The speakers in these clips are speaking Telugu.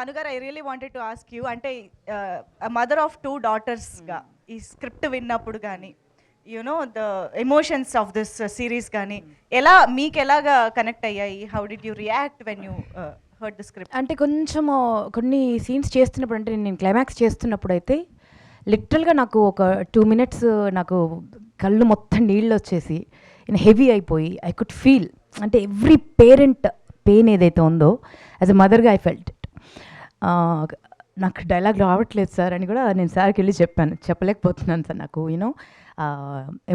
అనుగారు, I really wanted to ask you, అంటే మదర్ ఆఫ్ 2 డాటర్స్గా ఈ స్క్రిప్ట్ విన్నప్పుడు కానీ you know the emotions of this series కానీ మీకు ఎలాగా కనెక్ట్ అయ్యాయి? How did you react when you heard the script? అంటే కొంచెము కొన్ని సీన్స్ చేస్తున్నప్పుడు, అంటే నేను క్లైమాక్స్ చేస్తున్నప్పుడు అయితే లిటరల్గా నాకు ఒక 2 minutes నాకు కళ్ళు మొత్తం నీళ్ళు వచ్చేసి నేను హెవీ అయిపోయి ఐ కుడ్ ఫీల్, అంటే ఎవ్రీ పేరెంట్ పెయిన్ ఏదైతే ఉందో యాజ్ ఎ మదర్గా ఐ ఫెల్ట్ ఇట్. నాకు డైలాగ్ రావట్లేదు సార్ అని కూడా నేను సార్కి వెళ్ళి చెప్పాను, చెప్పలేకపోతున్నాను సార్, నాకు యూనో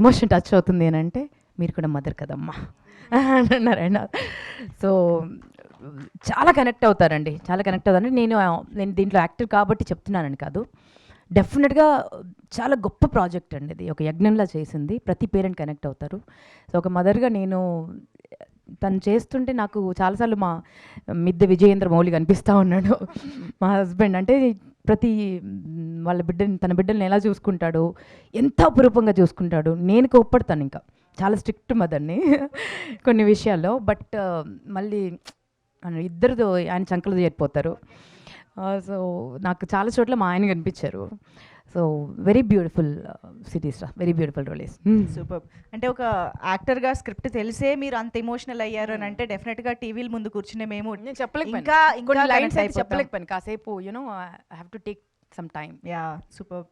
ఎమోషన్ టచ్ అవుతుంది అని అంటే, మీరు కూడా మదర్ కదమ్మా అని అన్నారండి. సో చాలా కనెక్ట్ అవుతారండి, చాలా కనెక్ట్ అవుతారండి. నేను దీంట్లో యాక్టర్ కాబట్టి చెప్తున్నానని కాదు, డెఫినెట్గా చాలా గొప్ప ప్రాజెక్ట్ అండి ఇది, ఒక యజ్ఞంలా చేసింది, ప్రతి పేరెంట్ కనెక్ట్ అవుతారు. సో ఒక మదర్గా నేను తను చేస్తుంటే నాకు చాలాసార్లు మా మిద్దె విజయేంద్ర మౌళి కనిపిస్తూ ఉన్నాడు, మా హస్బెండ్. అంటే ప్రతి వాళ్ళ బిడ్డని, తన బిడ్డల్ని ఎలా చూసుకుంటాడు, ఎంత అపురూపంగా చూసుకుంటాడు. నేను కోప్పడతాను, ఇంకా చాలా స్ట్రిక్ట్ మదర్ని కొన్ని విషయాల్లో, బట్ మళ్ళీ ఇద్దరితో ఆయన చంకలు చేరిపోతారు. సో నాకు చాలా చోట్ల మా ఆయన కనిపించారు. So very beautiful series, very beautiful roles. Super. అంటే ఒక యాక్టర్గా స్క్రిప్ట్ తెలిసే మీరు అంత ఎమోషనల్ అయ్యారు అని అంటే డెఫినెట్గా టీవీల ముందు కూర్చునే మేము నేను చెప్పలేకపోయాను, ఇంకా కొన్ని లైన్స్ అయితే చెప్పలేకపోయాను, కాసేపు you know I have to take some time. Yeah, super.